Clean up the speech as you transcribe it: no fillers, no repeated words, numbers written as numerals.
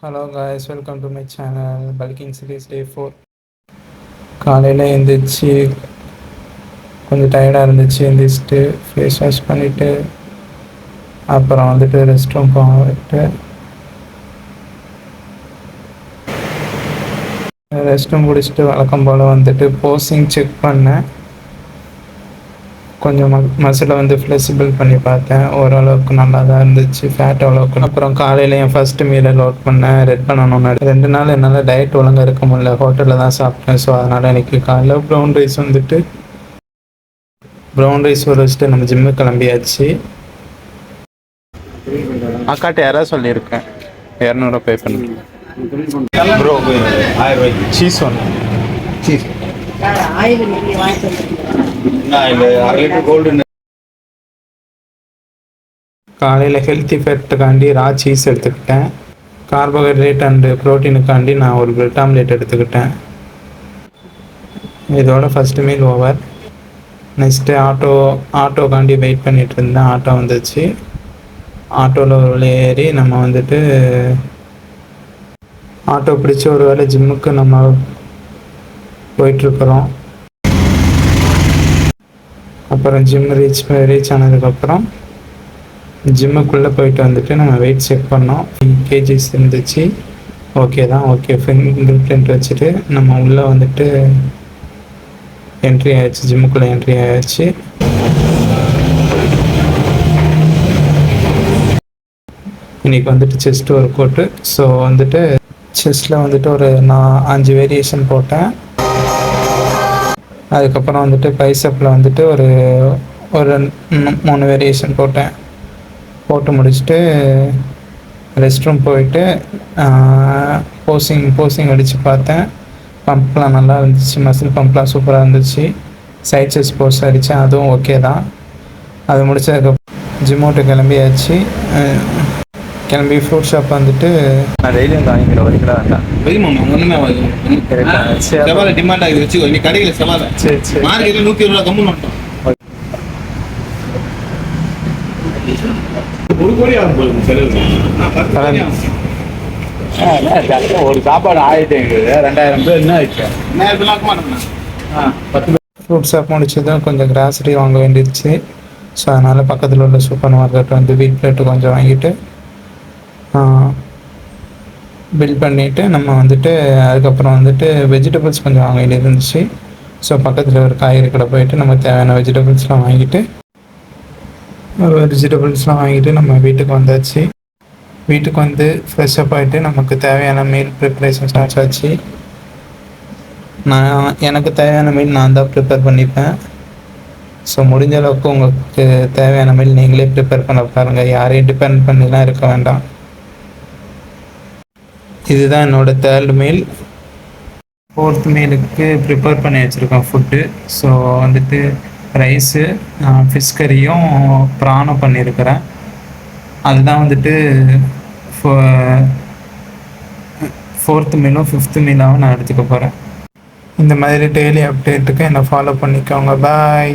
Hello guys, welcome to my channel bulking series டே 4. காலையில் எழுந்திரிச்சு கொஞ்சம் டயர்டாக இருந்துச்சு. எழுந்திரிச்சிட்டு ஃபேஸ் வாஷ் பண்ணிவிட்டு அப்புறம் வந்துட்டு ரெஸ்ட் ரூம் போயிட்டு ரெஸ்ட் ரூம் முடிச்சுட்டு வழக்கம் போல் வந்துட்டு போஸிங் செக் பண்ணேன். கொஞ்சம் மசிலை வந்து ஃப்ளெக்சிபிள் பண்ணி பார்த்தேன். ஓரளவுக்கு நல்லா தான் இருந்துச்சு, ஃபேட் அவ்வளோக்கு. அப்புறம் காலையில் என் ஃபஸ்ட்டு மீலை லோட் பண்ணேன். ரெட் பண்ணணும்னு 2 நாள் என்னால் டயட் ஒழுங்காக இருக்க முடியல, ஹோட்டலில் தான் சாப்பிட்டேன். ஸோ அதனால் எனக்கு காலையில் ப்ரௌன் ரைஸ் ஒரு வச்சுட்டு நம்ம ஜிம்முக்கு கிளம்பியாச்சு. அக்காட்ட யாராவது சொல்லியிருக்கேன் 200 பே பண்ணி ப்ரோ 1000 சீஸ் ஒன்று சீஸ் காலையில் ஹெல்த்தி ஃபேட்டுக்காண்டி ரா சீஸ் எடுத்துக்கிட்டேன். கார்போஹைட்ரேட் அண்டு ப்ரோட்டீனுக்காண்டி நான் ஒரு பிரெட் ஆம்லேட் எடுத்துக்கிட்டேன். இதோட ஃபஸ்ட்டு மீல் ஓவர். நெக்ஸ்ட்டு ஆட்டோக்காண்டி வெயிட் பண்ணிகிட்டு இருந்தேன். ஆட்டோ வந்துச்சு. ஆட்டோவில் ஒரு ஏறி நம்ம வந்துட்டு ஆட்டோ பிடிச்சி ஒரு வேளை ஜிம்முக்கு நம்ம போயிட்டுருக்குறோம். அப்புறம் ஜிம் ரீச் ஆனதுக்கப்புறம் ஜிம்முக்குள்ளே போயிட்டு வந்துட்டு நம்ம வெயிட் செக் பண்ணோம். கேஜிஸ் இருந்துச்சு. ஓகே தான், ஓகே. ஃபிங்கர் பிரிண்ட் வச்சுட்டு நம்ம உள்ளே வந்துட்டு என்ட்ரி ஆகிடுச்சு. ஜிம்முக்குள்ளே என்ட்ரி ஆகிடுச்சு. இன்றைக்கி வந்துட்டு செஸ்ட் ஒர்க் அவுட்டு. ஸோ வந்துட்டு செஸ்ட்டில் வந்துட்டு நான் 5 வேரியேஷன் போட்டேன். அதுக்கப்புறம் வந்துட்டு பைசப்பில் வந்துட்டு ஒரு 3 வேரியேஷன் போட்டு முடிச்சுட்டு ரெஸ்ட் ரூம் போயிட்டு போஸிங் அடித்து பார்த்தேன். பம்ப்லாம் நல்லா இருந்துச்சு, மசில் பம்ப்லாம் சூப்பராக இருந்துச்சு. சைட் செஸ்ட் போஸ் அடித்தேன், அதுவும் ஓகே தான். அது முடிச்சதுக்கப்புறம் ஜிம்மோட்டு கிளம்பியாச்சு. கிளம்பி ஃப்ரூட் ஷாப் வந்துட்டு நான் டெய்லியும் வாங்கிக்கிற வரைக்கும் செவாலை டிமாண்ட் ஆகி வச்சு நீ கடையில் செவாலை சரி மார்க்கெட்டில் 120 கம்மு நோட்டோம். ஒரு கோடி ஆகும் போகுது செலவு. ஒரு சாப்பாடு 1500 2000 என்ன ஆயிடுச்சு? 2000 ஆக மாட்டேங்கண்ணா. 10 ஃப்ரூட் ஷாப் முடிச்சதும் கொஞ்சம் கிராசரி வாங்க வேண்டியிருச்சு. ஸோ அதனால் பக்கத்தில் உள்ள சூப்பர் மார்க்கெட் வந்து வீட் பிளேட்டு கொஞ்சம் வாங்கிட்டு பில் பண்ணிவிட்டு நம்ம வந்துட்டு அதுக்கப்புறம் வந்துட்டு வெஜிடபிள்ஸ் கொஞ்சம் வாங்க வேண்டியது இருந்துச்சு. ஸோ பக்கத்தில் ஒரு காய்கறி கடை போயிட்டு நம்ம தேவையான வெஜிடபிள்ஸ்லாம் வாங்கிட்டு நம்ம வீட்டுக்கு வந்தாச்சு. வீட்டுக்கு வந்து ஃப்ரெஷ்ஷப் ஆகிட்டு நமக்கு தேவையான மீல் ப்ரிப்ரேஷன் ஸ்டார்ட் ஆச்சு. எனக்கு தேவையான மீல் நான் தான் ப்ரிப்பேர் பண்ணிப்பேன். ஸோ முடிஞ்ச அளவுக்கு உங்களுக்கு தேவையான மீல் நீங்களே ப்ரிப்பேர் பண்ண பாருங்கள். யாரையும் டிபெண்ட் பண்ணிலாம் இருக்க வேண்டாம். இதுதான் என்னோடய 3rd மீல். 4th மீலுக்கு ப்ரிப்பேர் பண்ணி வச்சுருக்கேன் ஃபுட்டு. ஸோ வந்துட்டு ரைஸு, ஃபிஷ் கறியும் ப்ரானும் பண்ணியிருக்கிறேன். அதுதான் வந்துட்டு 4th மீலும் 5th மீலாகவும் நான் எடுத்துக்க போகிறேன். இந்த மாதிரி டெய்லி அப்டேட்டுக்கு என்னை ஃபாலோ பண்ணிக்கோங்க. பாய்.